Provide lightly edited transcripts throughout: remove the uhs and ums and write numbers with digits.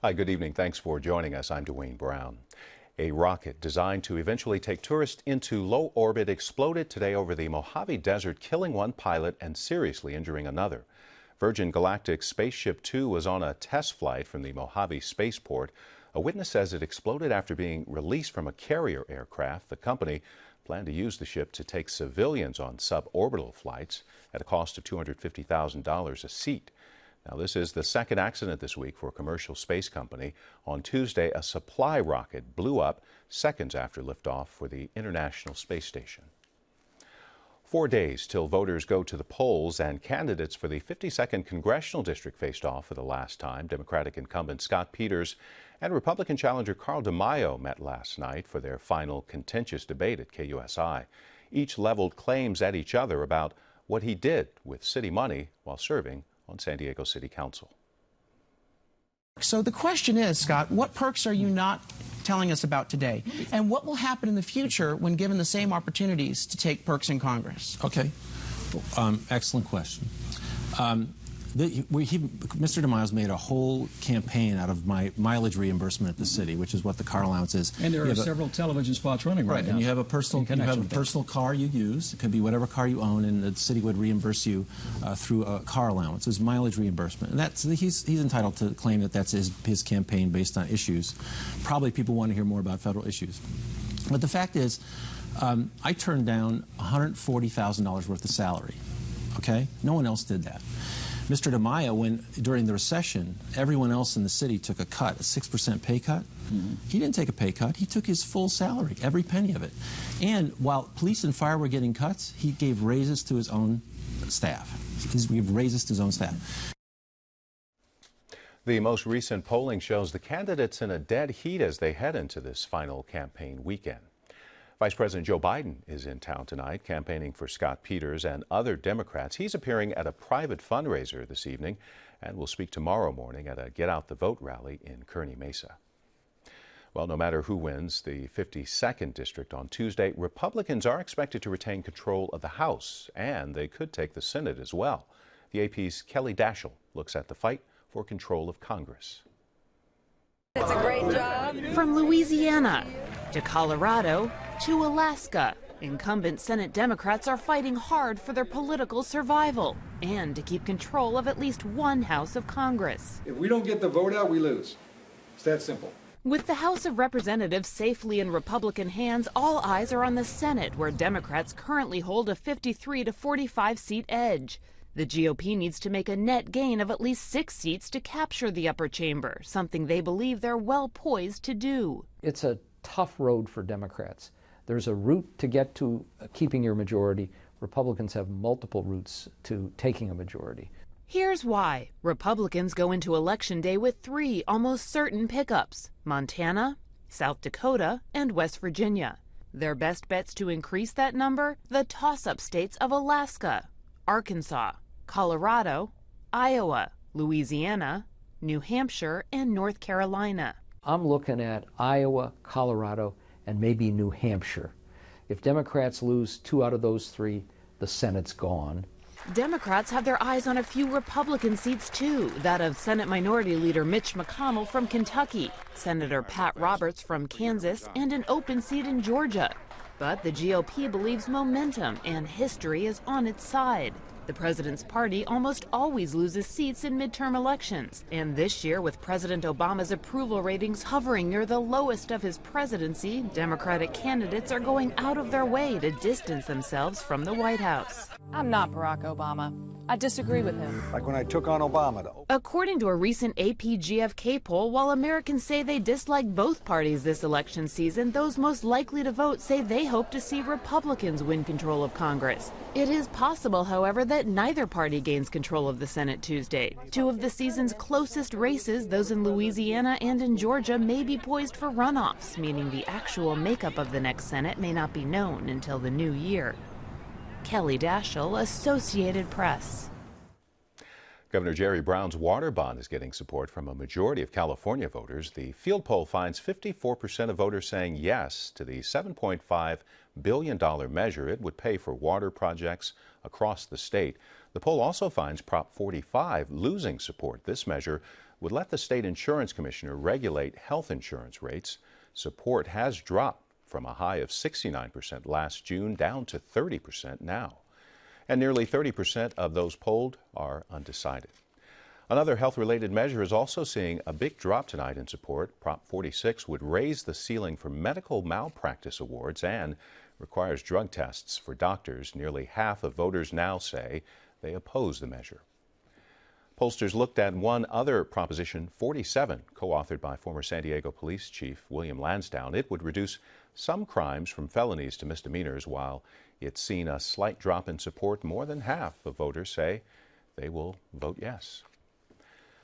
Hi, good evening. Thanks for joining us. I'm Dwayne Brown. A rocket designed to eventually take tourists into low orbit exploded today over the Mojave Desert, killing one pilot and seriously injuring another. Virgin Galactic's Spaceship Two was on a test flight from the Mojave spaceport. A witness says it exploded after being released from a carrier aircraft. The company planned to use the ship to take civilians on suborbital flights at a cost of $250,000 a seat. Now, this is the second accident this week for a commercial space company. On Tuesday, a supply rocket blew up seconds after liftoff for the International Space Station. 4 days till voters go to the polls, and candidates for the 52nd Congressional District faced off for the last time. Democratic incumbent Scott Peters and Republican challenger Carl DeMaio met last night for their final contentious debate at KUSI. Each leveled claims at each other about what he did with city money while serving on San Diego City Council. So the question is, Scott, what perks are you not telling us about today? And what will happen in the future when given the same opportunities to take perks in Congress? Okay. Excellent question. Mr. DeMaio's made a whole campaign out of my mileage reimbursement at the city, which is what the car allowance is. And there are several television spots running right now. And you have a personal car you use. It could be whatever car you own, and the city would reimburse you through a car allowance. It's mileage reimbursement, and he's entitled to claim that that's his campaign based on issues. Probably people want to hear more about federal issues, but the fact is, I turned down $140,000 worth of salary. Okay, no one else did that. Mr. DeMaio, during the recession, everyone else in the city took a cut, a 6% pay cut. He didn't take a pay cut. He took his full salary, every penny of it. And while police and fire were getting cuts, he gave raises to his own staff. He gave raises to his own staff. The most recent polling shows the candidates in a dead heat as they head into this final campaign weekend. Vice President Joe Biden is in town tonight campaigning for Scott Peters and other Democrats. He's appearing at a private fundraiser this evening and will speak tomorrow morning at a Get Out the Vote rally in Kearney Mesa. Well, no matter who wins the 52nd district on Tuesday, Republicans are expected to retain control of the House, and they could take the Senate as well. The AP's Kelly Daschle looks at the fight for control of Congress. It's a great job. From Louisiana to Colorado to Alaska, incumbent Senate Democrats are fighting hard for their political survival and to keep control of at least one House of Congress. If we don't get the vote out, we lose. It's that simple. With the House of Representatives safely in Republican hands, all eyes are on the Senate, where Democrats currently hold a 53 to 45 seat edge. The GOP needs to make a net gain of at least 6 seats to capture the upper chamber, something they believe they're well poised to do. It's a tough road for Democrats. There's a route to get to keeping your majority. Republicans have multiple routes to taking a majority. Here's why. Republicans go into Election Day with 3 almost certain pickups: Montana, South Dakota, and West Virginia. Their best bets to increase that number? The toss-up states of Alaska, Arkansas, Colorado, Iowa, Louisiana, New Hampshire, and North Carolina. I'm looking at Iowa, Colorado, and maybe New Hampshire. If Democrats lose 2 out of those 3, the Senate's gone. Democrats have their eyes on a few Republican seats, too, that of Senate Minority Leader Mitch McConnell from Kentucky, Senator Pat Roberts from Kansas, and an open seat in Georgia. But the GOP believes momentum and history is on its side. The president's party almost always loses seats in midterm elections. And this year, with President Obama's approval ratings hovering near the lowest of his presidency, Democratic candidates are going out of their way to distance themselves from the White House. I'm not Barack Obama. I disagree with him. Like when I took on Obama. According to a recent AP GFK poll, while Americans say they dislike both parties this election season, those most likely to vote say they hope to see Republicans win control of Congress. It is possible, however, that neither party gains control of the Senate Tuesday. 2 of the season's closest races, those in Louisiana and in Georgia, may be poised for runoffs, meaning the actual makeup of the next Senate may not be known until the new year. Kelly Daschle, Associated Press. Governor Jerry Brown's water bond is getting support from a majority of California voters. The field poll finds 54% of voters saying yes to the $7.5 billion measure. It would pay for water projects across the state. The poll also finds Prop 45 losing support. This measure would let the state insurance commissioner regulate health insurance rates. Support has dropped from a high of 69% last June down to 30% now. And nearly 30% of those polled are undecided. Another health-related measure is also seeing a big drop tonight in support. Prop 46 would raise the ceiling for medical malpractice awards and requires drug tests for doctors. Nearly half of voters now say they oppose the measure. Pollsters looked at one other Proposition 47, co-authored by former San Diego Police Chief William Lansdowne. It would reduce some crimes from felonies to misdemeanors. While it's seen a slight drop in support, more than half of voters say they will vote yes.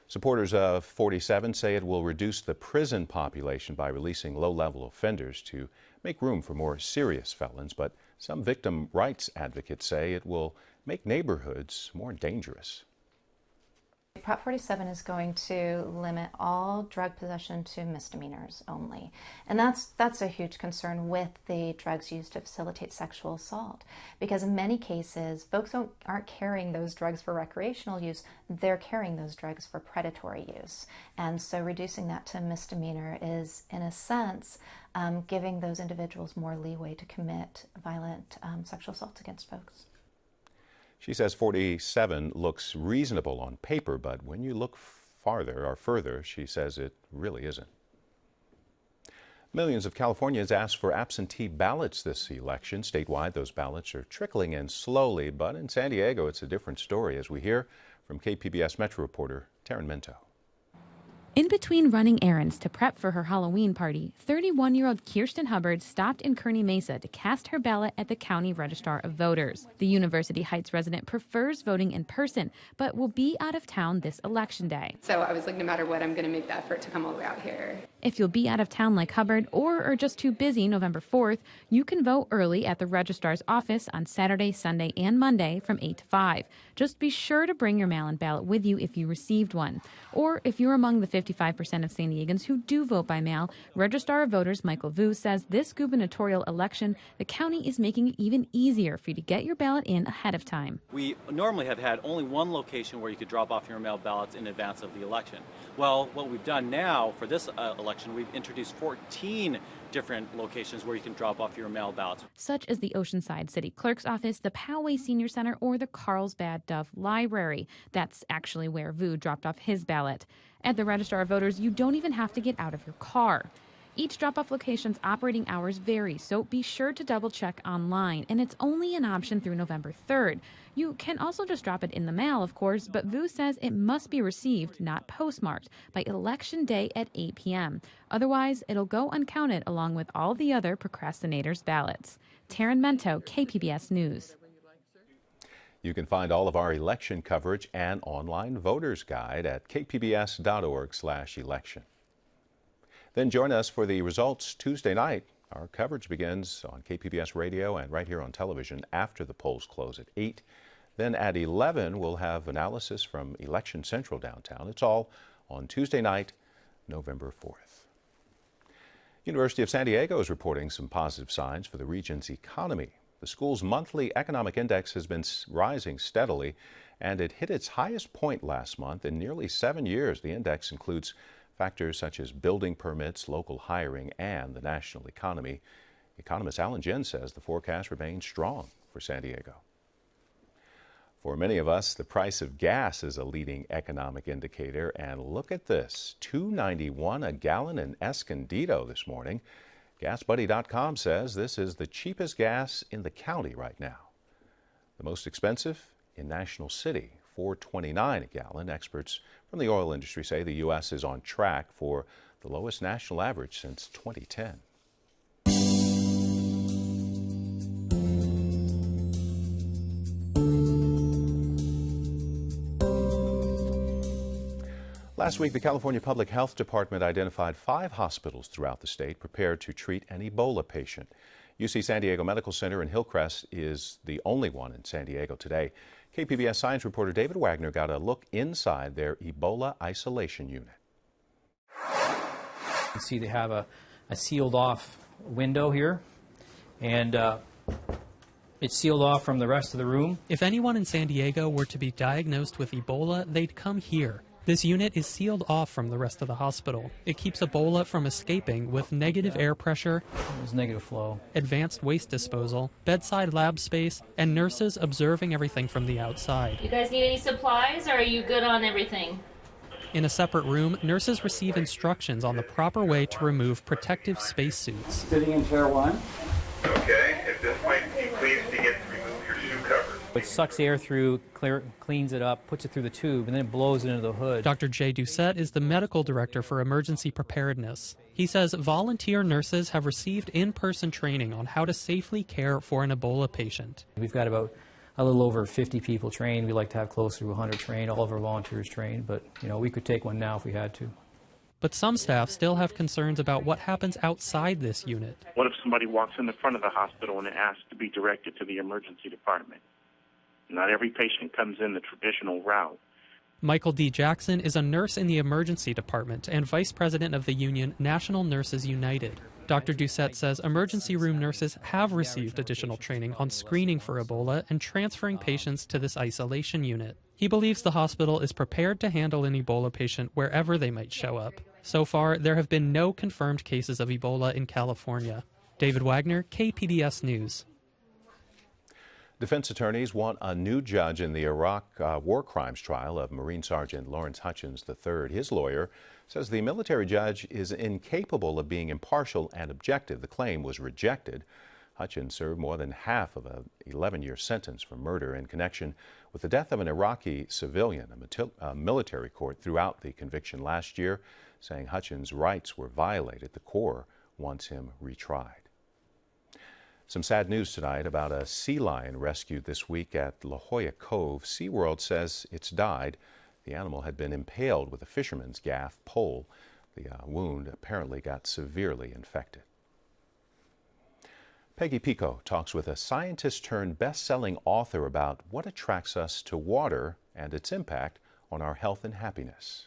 Supporters of 47 say it will reduce the prison population by releasing low-level offenders to make room for more serious felons, but some victim rights advocates say it will make neighborhoods more dangerous. Prop 47 is going to limit all drug possession to misdemeanors only. And that's a huge concern with the drugs used to facilitate sexual assault. Because in many cases, folks aren't carrying those drugs for recreational use, they're carrying those drugs for predatory use. And so reducing that to misdemeanor is, in a sense, giving those individuals more leeway to commit violent sexual assaults against folks. She says 47 looks reasonable on paper, but when you look further, she says it really isn't. Millions of Californians asked for absentee ballots this election. Statewide, those ballots are trickling in slowly, but in San Diego, it's a different story, as we hear from KPBS Metro reporter Taryn Minto. In between running errands to prep for her Halloween party, 31-year-old Kirsten Hubbard stopped in Kearny Mesa to cast her ballot at the County Registrar of Voters. The University Heights resident prefers voting in person, but will be out of town this election day. So I was like, no matter what, I'm going to make the effort to come all the way out here. If you'll be out of town like Hubbard or are just too busy November 4th, you can vote early at the registrar's office on Saturday, Sunday, and Monday from 8 to 5. Just be sure to bring your mail-in ballot with you if you received one. Or if you're among the 55% of San Diegans who do vote by mail, Registrar of Voters Michael Vu says this gubernatorial election, the county is making it even easier for you to get your ballot in ahead of time. We normally have had only one location where you could drop off your mail ballots in advance of the election. Well, what we've done now for this election, we've introduced 14 different locations where you can drop off your mail ballots. Such as the Oceanside City Clerk's Office, the Poway Senior Center, or the Carlsbad Dove Library. That's actually where Vu dropped off his ballot. At the Registrar of Voters, you don't even have to get out of your car. Each drop-off location's operating hours vary, so be sure to double-check online, and it's only an option through November 3rd. You can also just drop it in the mail, of course, but Vu says it must be received, not postmarked, by Election Day at 8 p.m. Otherwise, it'll go uncounted along with all the other procrastinators' ballots. Taryn Minto, KPBS News. You can find all of our election coverage and online voters guide at kpbs.org/election. Then join us for the results Tuesday night. Our coverage begins on KPBS radio and right here on television after the polls close at 8. Then at 11, we'll have analysis from Election Central downtown. It's all on Tuesday night, November 4th. University of San Diego is reporting some positive signs for the region's economy. The school's monthly economic index has been rising steadily, and it hit its highest point last month in nearly 7 years. The index includes factors such as building permits, local hiring, and the national economy. Economist Alan Jen says the forecast remains strong for San Diego. For many of us, the price of gas is a leading economic indicator, and look at this, $2.91 a gallon in Escondido this morning. GasBuddy.com says this is the cheapest gas in the county right now. The most expensive in National City, $4.29 a gallon. Experts from the oil industry say the U.S. is on track for the lowest national average since 2010. Last week, the California Public Health Department identified 5 hospitals throughout the state prepared to treat an Ebola patient. UC San Diego Medical Center in Hillcrest is the only one in San Diego today. KPBS science reporter David Wagner got a look inside their Ebola isolation unit. You see they have a sealed off window here, and It's sealed off from the rest of the room. If anyone in San Diego were to be diagnosed with Ebola, they'd come here. This unit is sealed off from the rest of the hospital. It keeps Ebola from escaping with negative air pressure, There's negative flow, advanced waste disposal, bedside lab space, and nurses observing everything from the outside. You guys need any supplies, or are you good on everything? In a separate room, nurses receive instructions on the proper way to remove protective spacesuits. Sitting in chair 1. Okay, at this point, can you please begin to remove your shoe covers? It sucks air through, cleans it up, puts it through the tube, and then it blows it into the hood. Dr. Jay Doucette is the medical director for emergency preparedness. He says volunteer nurses have received in-person training on how to safely care for an Ebola patient. We've got about a little over 50 people trained. We like to have closer to 100 trained, all of our volunteers trained, but we could take one now if we had to. But some staff still have concerns about what happens outside this unit. What if somebody walks in the front of the hospital and asks to be directed to the emergency department? Not every patient comes in the traditional route. Michael D. Jackson is a nurse in the emergency department and vice president of the union National Nurses United. Dr. Doucette says emergency room nurses have received additional training on screening for Ebola and transferring patients to this isolation unit. He believes the hospital is prepared to handle an Ebola patient wherever they might show up. So far, there have been no confirmed cases of Ebola in California. David Wagner, KPBS News. Defense attorneys want a new judge in the Iraq war crimes trial of Marine Sergeant Lawrence Hutchins III. His lawyer says the military judge is incapable of being impartial and objective. The claim was rejected. Hutchins served more than half of an 11-year sentence for murder in connection with the death of an Iraqi civilian. A military court threw out the conviction last year, saying Hutchins' rights were violated. The Corps wants him retried. Some sad news tonight about a sea lion rescued this week at La Jolla Cove. SeaWorld says it's died. The animal had been impaled with a fisherman's gaff pole. The wound apparently got severely infected. Peggy Pico talks with a scientist turned best-selling author about what attracts us to water and its impact on our health and happiness.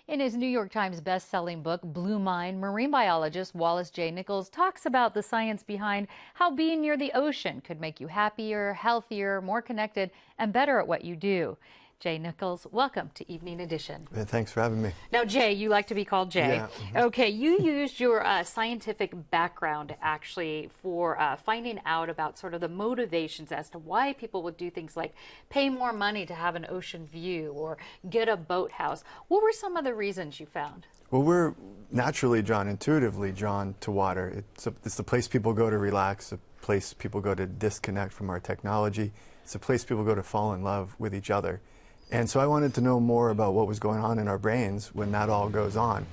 In his New York Times best-selling book, Blue Mind, marine biologist Wallace J. Nichols talks about the science behind how being near the ocean could make you happier, healthier, more connected, and better at what you do. Jay Nichols, welcome to Evening Edition. Thanks for having me. Now, Jay, you like to be called Jay. Yeah. Okay, you used your scientific background actually for finding out about sort of the motivations as to why people would do things like pay more money to have an ocean view or get a boathouse. What were some of the reasons you found? Well, we're naturally intuitively drawn to water. It's the place people go to relax, a place people go to disconnect from our technology. It's a place people go to fall in love with each other. And so I wanted to know more about what was going on in our brains when that all goes on.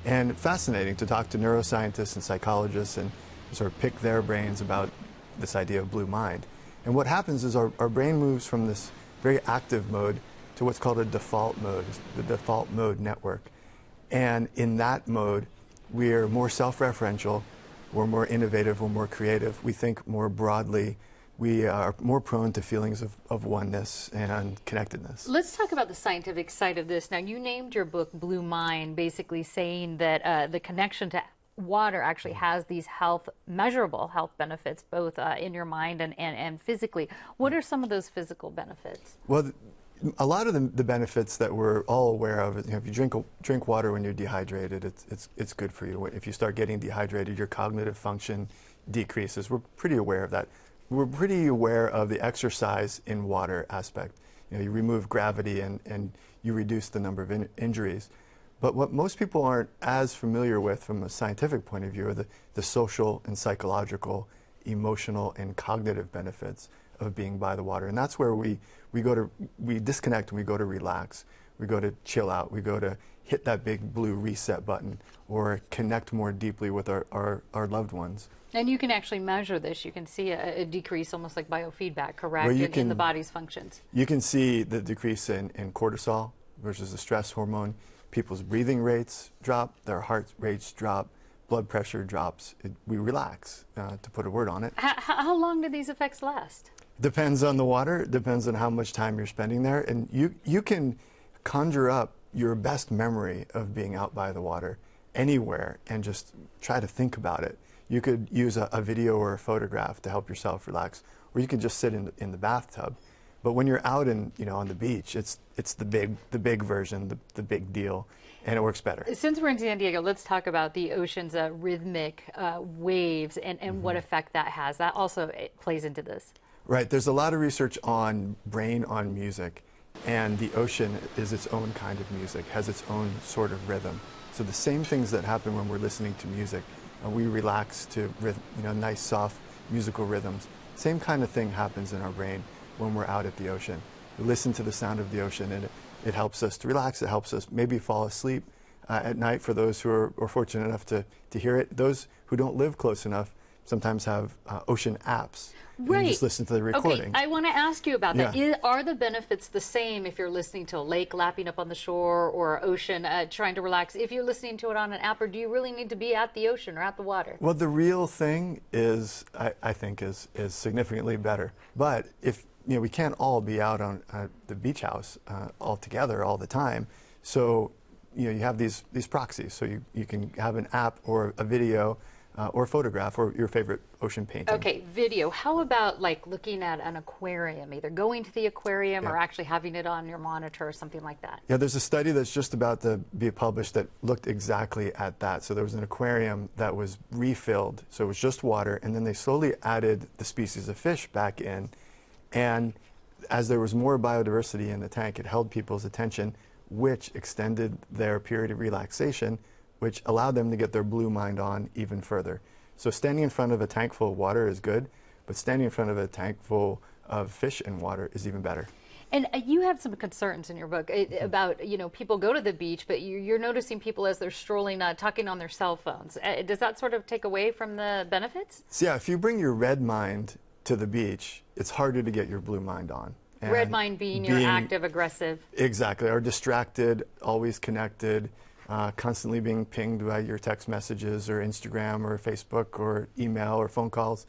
And fascinating to talk to neuroscientists and psychologists and sort of pick their brains about this idea of blue mind. And what happens is our brain moves from this very active mode to what's called a default mode, the default mode network. And in that mode, we're more self-referential, we're more innovative, we're more creative, we think more broadly, we are more prone to feelings of oneness and connectedness. Let's talk about the scientific side of this. Now, you named your book Blue Mind, basically saying that the connection to water actually has these measurable health benefits, both in your mind and physically. What are some of those physical benefits? Well, a lot of the benefits that we're all aware of, if you drink water when you're dehydrated, it's good for you. If you start getting dehydrated, your cognitive function decreases. We're pretty aware of that. We're pretty aware of the exercise in water aspect. You remove gravity and you reduce the number of injuries. But what most people aren't as familiar with from a scientific point of view are the social and psychological, emotional and cognitive benefits of being by the water. And that's where we disconnect and we go to relax. We go to chill out. We go to hit that big blue reset button or connect more deeply with our loved ones. And you can actually measure this. You can see a decrease, almost like biofeedback, correct, in the body's functions. You can see the decrease in cortisol versus the stress hormone. People's breathing rates drop, their heart rates drop, blood pressure drops. We relax, to put a word on it. How long do these effects last? Depends on the water, depends on how much time you're spending there. And you can conjure up your best memory of being out by the water anywhere and just try to think about it. You could use a video or a photograph to help yourself relax, or you can just sit in the bathtub. But when you're out on the beach, it's the big version, the big deal, and it works better. Since we're in San Diego, let's talk about the ocean's rhythmic waves and what effect that has. That also plays into this. Right. There's a lot of research on brain on music, and the ocean is its own kind of music, has its own sort of rhythm. So the same things that happen when we're listening to music, we relax to nice, soft musical rhythms. Same kind of thing happens in our brain when we're out at the ocean. We listen to the sound of the ocean, and it helps us to relax. It helps us maybe fall asleep at night for those who are fortunate enough to hear it. Those who don't live close enough sometimes have ocean apps. Right. You just listen to the recording. Okay, I want to ask you about that. Yeah. Are the benefits the same if you're listening to a lake lapping up on the shore or ocean trying to relax, if you're listening to it on an app, or do you really need to be at the ocean or at the water? Well, the real thing is, I think, is significantly better. But if we can't all be out on the beach house all together all the time, so you have these proxies. So you can have an app or a video or a photograph or your favorite ocean painting. Okay, video. How about like looking at an aquarium, either going to the aquarium or actually having it on your monitor or something like that? Yeah, there's a study that's just about to be published that looked exactly at that. So there was an aquarium that was refilled, so it was just water, and then they slowly added the species of fish back in. And as there was more biodiversity in the tank, it held people's attention, which extended their period of relaxation, which allowed them to get their blue mind on even further. So standing in front of a tank full of water is good, but standing in front of a tank full of fish and water is even better. And you have some concerns in your book about, people go to the beach, but you're noticing people as they're strolling, talking on their cell phones. Does that sort of take away from the benefits? So yeah, if you bring your red mind to the beach, it's harder to get your blue mind on. And red mind being your active, aggressive. Exactly, or distracted, always connected, constantly being pinged by your text messages or Instagram or Facebook or email or phone calls.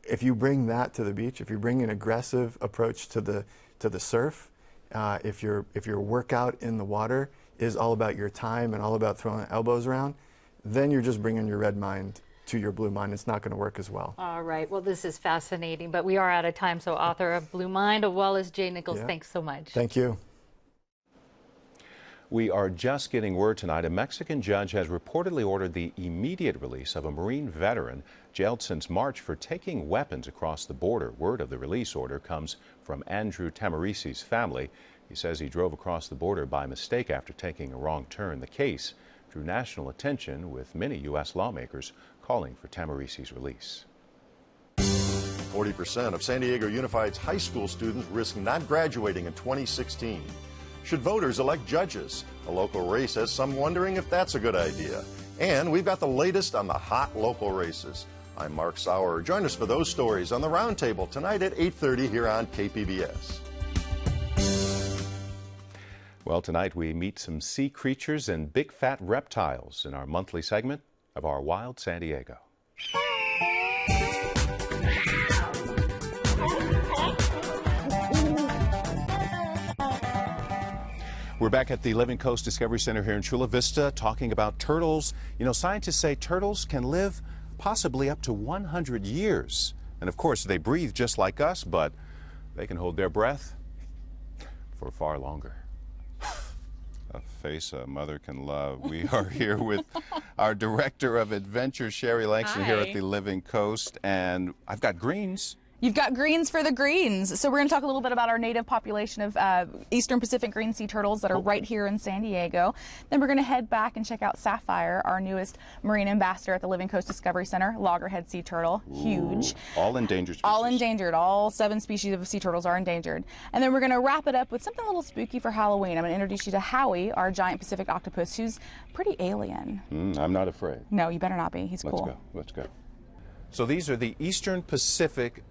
If you bring that to the beach, if you bring an aggressive approach to the surf, if your workout in the water is all about your time and all about throwing elbows around, then you're just bringing your red mind to your blue mind. It's not going to work as well. All right. Well, this is fascinating, but we are out of time. So author of Blue Mind, Wallace J. Nichols, thanks so much. Thank you. We are just getting word tonight. A Mexican judge has reportedly ordered the immediate release of a Marine veteran jailed since March for taking weapons across the border. Word of the release order comes from Andrew Tamarisi's family. He says he drove across the border by mistake after taking a wrong turn. The case drew national attention, with many U.S. lawmakers calling for Tamarisi's release. 40% of San Diego Unified's high school students risk not graduating in 2016. Should voters elect judges? A local race has some wondering if that's a good idea. And we've got the latest on the hot local races. I'm Mark Sauer. Join us for those stories on the Roundtable tonight at 8:30 here on KPBS. Well, tonight we meet some sea creatures and big fat reptiles in our monthly segment of Our Wild San Diego. We're back at the Living Coast Discovery Center here in Chula Vista talking about turtles. You know, scientists say turtles can live possibly up to 100 years. And of course, they breathe just like us, but they can hold their breath for far longer. A face a mother can love. We are here with our Director of Adventure, Sherry Langston, here at the Living Coast. And I've got greens. You've got greens for the greens. So we're going to talk a little bit about our native population of Eastern Pacific green sea turtles that are right here in San Diego. Then we're going to head back and check out Sapphire, our newest marine ambassador at the Living Coast Discovery Center, loggerhead sea turtle, huge. All endangered species. All endangered. All 7 species of sea turtles are endangered. And then we're going to wrap it up with something a little spooky for Halloween. I'm going to introduce you to Howie, our giant Pacific octopus, who's pretty alien. I'm not afraid. No, you better not be. He's cool. Let's go. So these are the Eastern Pacific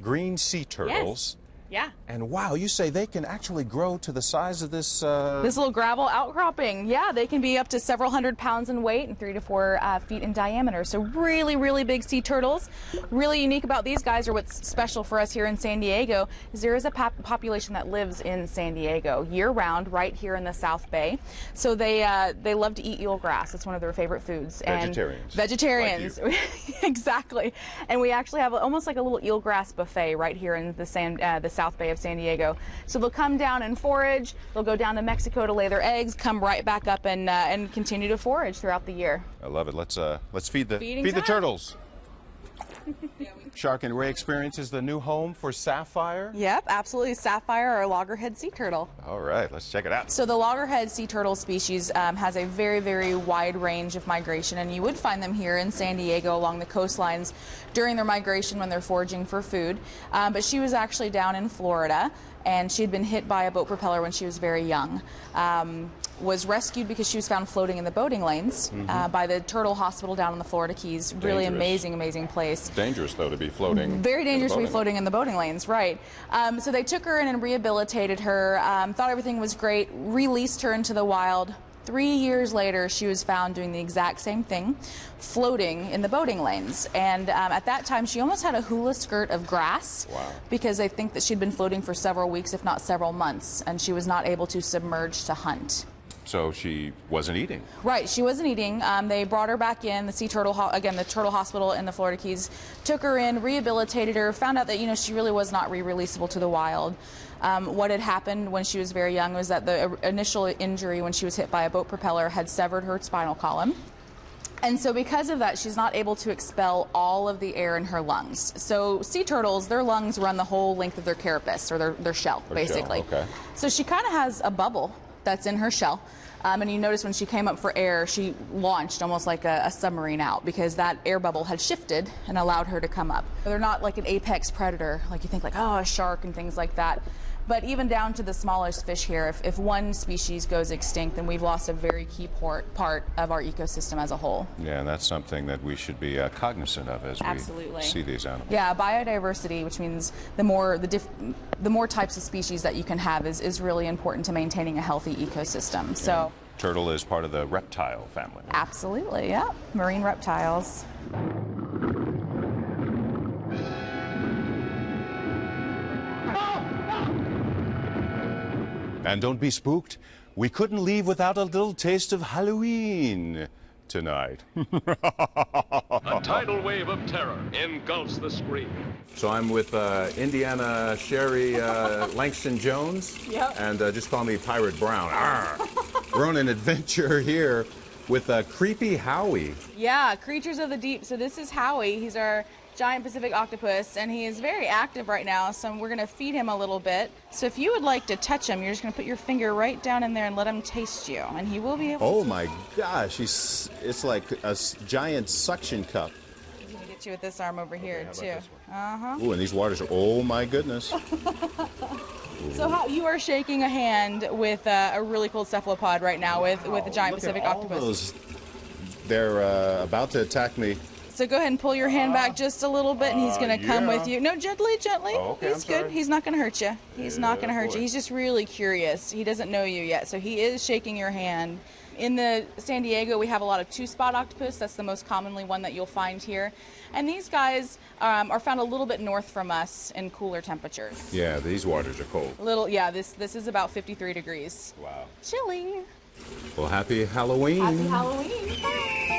green sea turtles. Yes. Yeah. And wow, you say they can actually grow to the size of this... This little gravel outcropping. Yeah, they can be up to several hundred pounds in weight and 3 to 4 feet in diameter. So really, really big sea turtles. Really unique about these guys, or what's special for us here in San Diego, is there is a population that lives in San Diego year-round right here in the South Bay. So they love to eat eelgrass. It's one of their favorite foods. Vegetarians. Vegetarians. Like Exactly. And we actually have almost like a little eelgrass buffet right here in the South Bay of San Diego. So they'll come down and forage, they'll go down to Mexico to lay their eggs, come right back up and continue to forage throughout the year. I love it. Let's feed the turtles. Shark and Ray Experience is the new home for Sapphire? Yep, absolutely. Sapphire or loggerhead sea turtle. All right, let's check it out. So the loggerhead sea turtle species has a very, very wide range of migration, and you would find them here in San Diego along the coastlines during their migration when they're foraging for food. But she was actually down in Florida, and she had been hit by a boat propeller when she was very young. Was rescued because she was found floating in the boating lanes by the Turtle Hospital down in the Florida Keys. Really amazing, amazing place. Dangerous, though, to be floating. Very dangerous to be floating in the boating lanes, right. So they took her in and rehabilitated her, thought everything was great, released her into the wild. 3 years later, she was found doing the exact same thing, floating in the boating lanes. And at that time, she almost had a hula skirt of grass. Wow. Because they think that she'd been floating for several weeks, if not several months, and she was not able to submerge to hunt. So she wasn't eating. Right, she wasn't eating. They brought her back in. The the Turtle Hospital in the Florida Keys took her in, rehabilitated her, found out that she really was not re-releasable to the wild. What had happened when she was very young was that the initial injury when she was hit by a boat propeller had severed her spinal column. And so because of that, she's not able to expel all of the air in her lungs. So sea turtles, their lungs run the whole length of their carapace, or their shell, basically. Okay. So she kind of has a bubble that's in her shell. And you notice when she came up for air, she launched almost like a submarine out because that air bubble had shifted and allowed her to come up. They're not like an apex predator, like you think like, oh, a shark and things like that. But even down to the smallest fish here, if one species goes extinct, then we've lost a very key part of our ecosystem as a whole. Yeah, and that's something that we should be cognizant of as we see these animals. Yeah, biodiversity, which means the more types of species that you can have is really important to maintaining a healthy ecosystem. So turtle is part of the reptile family. Absolutely, yeah, marine reptiles. And don't be spooked. We couldn't leave without a little taste of Halloween tonight. A tidal wave of terror engulfs the screen. So I'm with Indiana Sherry Langston Jones. Yep. And just call me Pirate Brown. We're on an adventure here with Creepy Howie. Yeah, creatures of the deep. So this is Howie. He's our giant Pacific octopus, and he is very active right now, so we're going to feed him a little bit. So if you would like to touch him, you're just going to put your finger right down in there and let him taste you, and he will be able to. Oh my gosh, it's like a giant suction cup. He's going to get you with this arm over here, too. Ooh, and these waters are, oh my goodness. So how you are shaking a hand with a really cool cephalopod right now with a giant Pacific octopus. They're about to attack me. So go ahead and pull your hand back just a little bit, and he's going to come with you. No, gently, gently. Oh, okay, he's good. He's not going to hurt you. He's not going to hurt you. He's just really curious. He doesn't know you yet, so he is shaking your hand. In the San Diego, we have a lot of two-spot octopus. That's the most commonly one that you'll find here. And these guys are found a little bit north from us in cooler temperatures. Yeah, these waters are cold. This is about 53 degrees. Wow. Chilly. Well, happy Halloween. Happy Halloween. Bye.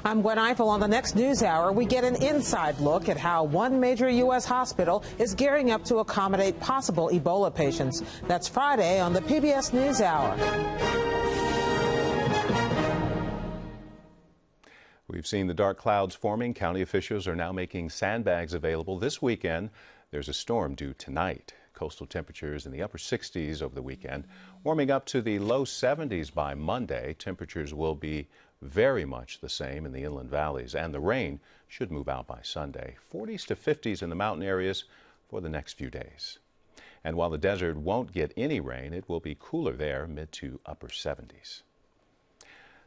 I'm Gwen Eiffel. On the next News Hour, we get an inside look at how one major U.S. hospital is gearing up to accommodate possible Ebola patients. That's Friday on the PBS News Hour. We've seen the dark clouds forming. County officials are now making sandbags available this weekend. There's a storm due tonight. Coastal temperatures in the upper 60s over the weekend, warming up to the low 70s by Monday. Temperatures will be very much the same in the inland valleys, and the rain should move out by Sunday. 40s to 50s in the mountain areas for the next few days. And while the desert won't get any rain, it will be cooler there, mid to upper 70s.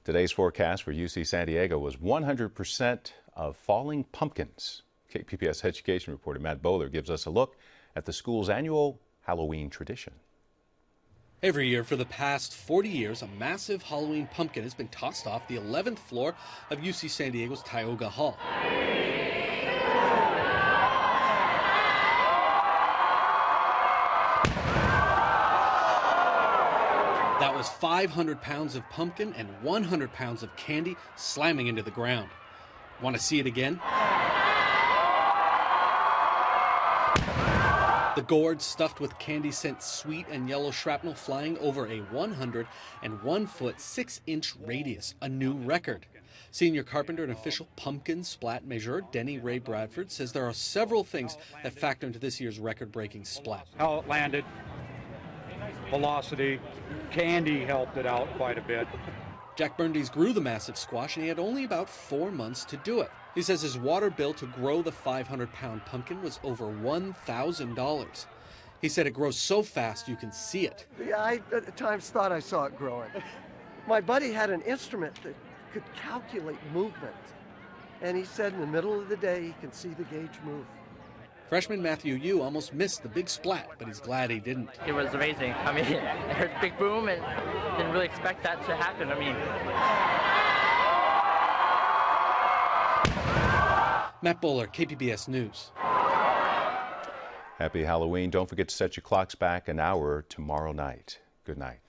Today's forecast for UC San Diego was 100% of falling pumpkins. KPBS education reporter Matt Bowler gives us a look at the school's annual Halloween tradition. Every year for the past 40 years, a massive Halloween pumpkin has been tossed off the 11th floor of UC San Diego's Tioga Hall. That was 500 pounds of pumpkin and 100 pounds of candy slamming into the ground. Want to see it again? The gourd stuffed with candy sent sweet and yellow shrapnel flying over a 101-foot 6-inch radius, a new record. Senior carpenter and official pumpkin splat measurer Denny Ray Bradford says there are several things that factor into this year's record-breaking splat. How it landed, velocity, candy helped it out quite a bit. Jack Burndes grew the massive squash and he had only about 4 months to do it. He says his water bill to grow the 500-pound pumpkin was over $1,000. He said it grows so fast you can see it. Yeah, I at times thought I saw it growing. My buddy had an instrument that could calculate movement, and he said in the middle of the day he can see the gauge move. Freshman Matthew Yu almost missed the big splat, but he's glad he didn't. It was amazing. I mean, I heard a big boom and didn't really expect that to happen. I mean, Matt Bowler, KPBS News. Happy Halloween. Don't forget to set your clocks back an hour tomorrow night. Good night.